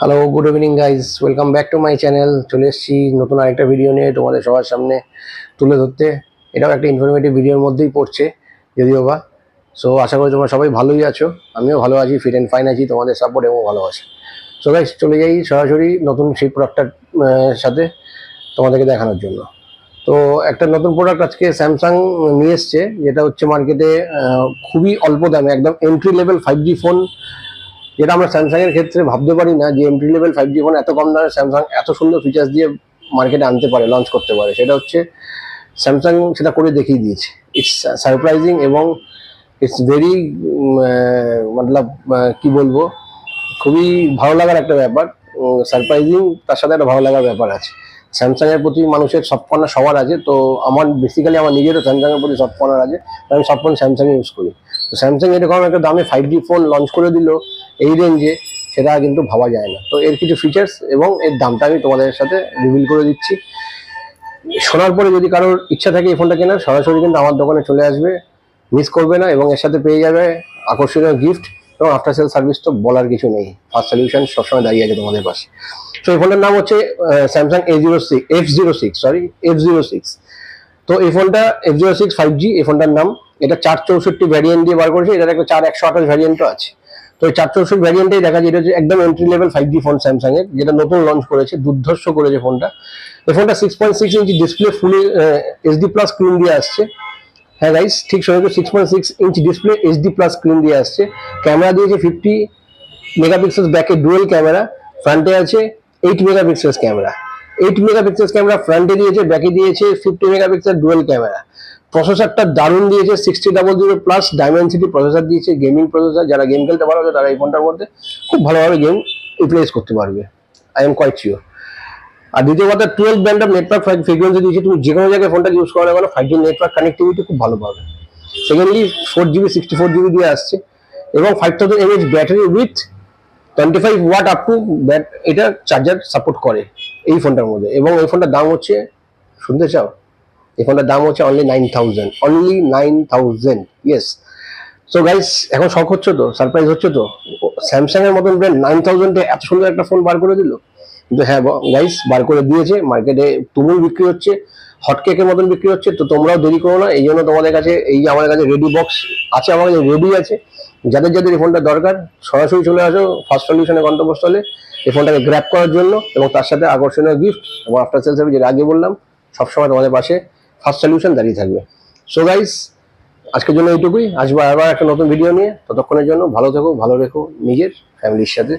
Hello, good evening guys, welcome back to my channel. চলে এসেছি নতুন আরেকটা ভিডিও নিয়ে তোমাদের সবার সামনে তুলে ধরতে। এটাও একটা ইনফরমেটিভ ভিডিওর মধ্যেই পড়ছে যদিও বা। সো আশা করি তোমরা সবাই ভালোই আছো, আমিও ভালো আছি, ফিট অ্যান্ড ফাইন আছি, তোমাদের সাপোর্ট এবং ভালোবাসা। সো গাইজ, চলে যাই সরাসরি নতুন সেই প্রোডাক্টটার সাথে তোমাদেরকে দেখানোর জন্য। তো একটা নতুন প্রোডাক্ট আজকে স্যামসাং নিয়ে এসছে, যেটা হচ্ছে মার্কেটে খুবই অল্প দামে একদম এন্ট্রি লেভেল 5G ফোন, যেটা আমরা স্যামসাং এর ক্ষেত্রে ভাবতে পারি না যে এন্ট্রি লেভেল 5G ফোন এত কম দামে স্যামসাং এত সুন্দর ফিচার্স দিয়ে মার্কেটে আনতে পারে, লঞ্চ করতে পারে। সেটা হচ্ছে স্যামসাং সেটা করে দেখিয়ে দিয়েছে। ইটস সারপ্রাইজিং এবং ইটস ভেরি মতলব কি বলবো, খুবই ভালো লাগার একটা ব্যাপার। সারপ্রাইজিং, তার সাথে একটা ভালো লাগার ব্যাপার আছে। স্যামসাং এর প্রতি মানুষের সব কর্নার সবার আছে, তো আমার বেসিক্যালি আমার নিজেরও স্যামসাং এর প্রতি সব কর্নার আছে, আমি সব ফোন স্যামসাং ইউজ করি। তো স্যামসাং এরকম একটা দামে 5G ফোন লঞ্চ করে দিল এই রেঞ্জে, সেটা কিন্তু ভাবা যায় না। তো এর কিছু ফিচার্স এবং এর দামটা আমি তোমাদের সাথে রিভিল করে দিচ্ছি। শোনার পরে যদি কারোর ইচ্ছা থাকে এই ফোনটা কেনার, সরাসরি কিন্তু আমার দোকানে চলে আসবে, মিস করবে না, এবং এর সাথে পেয়ে যাবে আকর্ষণীয় গিফট এবং আফটার সেল সার্ভিস। তো বলার কিছু নেই, ফার্স্ট সলিউশন সবসময় দাঁড়িয়ে আছে তোমাদের পাশে। তো এই ফোনটার নাম হচ্ছে স্যামসাং F06। তো এই ফোনটা F06 5G, এই ফোনটার নাম। এটা 464 ভ্যারিয়েন্ট দিয়ে বার করেছে, এটার একটা 4128 ভ্যারিয়েন্টও আছে। তো এই 464 ভ্যারিয়েন্টেই দেখা যায়, এটা হচ্ছে একদম entry level 5G phone Samsung এর, যেটা নতুন লঞ্চ করেছে, দুর্ধর্ষ করেছে ফোনটা। এই ফোনটা 6.6 ইঞ্চি ডিসপ্লে, ফুলি HD প্লাস স্ক্রিন দিয়ে আসছে। হ্যাঁ গাইস, ঠিক শুনেছো, 6.6 inch display, HD plus screen দিয়ে আসছে। ক্যামেরা দিয়েছে 50 মেগাপিক্সেল, ব্যাকে ডুয়েল ক্যামেরা, ফ্রন্টে আছে 8 মেগাপিক্সেল ক্যামেরা। 8 মেগাপিক্সেল ক্যামেরা ফ্রন্টে দিয়েছে, ব্যাকে দিয়েছে 50 মেগাপিক্সেল ডুয়েল ক্যামেরা। প্রসেসরটা দারুণ দিয়েছে, 6000 প্লাস ডায়মেনসিটি প্রসেসর দিয়েছে, গেমিং প্রসেসর। যারা গেম খেলতে পারো তারা এই ফোনটার মধ্যে খুব ভালোভাবে গেম রিপ্লেস করতে পারবে, আই এম কোয়াইট শিওর। আর দ্বিতীয় কথা, 12 ব্যান্ড অফ নেটওয়ার্ক ফ্রিকোয়েন্সি দিয়েছে, তুমি যে কোনো জায়গায় ফোনটা ইউজ করা গেলো 5G নেটওয়ার্ক কানেক্টিভিটি খুব ভালো পাবে। সেকেন্ডলি 4GB 64GB দিয়ে আসছে, এবং 5000 mAh battery with 25 watt up to এটা চার্জার সাপোর্ট করে এই ফোনটার মধ্যে। এবং এই ফোনটার দাম হচ্ছে, শুনতে চাও, এই ফোনটার দাম হচ্ছে অনলি 9000। ইয়েস। সো গাইস, এখন শখ হচ্ছে তো, সারপ্রাইজ হচ্ছে তো, স্যামসাং এর মতন ব্র্যান্ড 9000 এত সুন্দর একটা ফোন বার করে দিল। কিন্তু হ্যাঁ গাইস, বার করে দিয়েছে, মার্কেটে তুমুল বিক্রি হচ্ছে, হটকেকের মতন বিক্রি হচ্ছে। তো তোমরাও দেরি করো না, এই জন্য তোমাদের কাছে এই যে আমাদের কাছে রেডি বক্স আছে, আমার কাছে রেডি আছে। যাদের যাদের এই ফোনটা দরকার, সরাসরি চলে আসো ফার্স্ট সলিউশনের গন্তব্যস্থলে এই ফোনটাকে গ্র্যাব করার জন্য, এবং তার সাথে আকর্ষণীয় গিফট এবং আফটার সেল সার্ভিস, যেটা আগে বললাম, সবসময় তোমাদের পাশে ফার্স্ট সলিউশন দাঁড়িয়ে থাকবে। সো গাইস, আজকের জন্য এইটুকুই। আসবো আবার একটা নতুন ভিডিও নিয়ে, ততক্ষণের জন্য ভালো থেকো, ভালো রেখো নিজের ফ্যামিলির সাথে।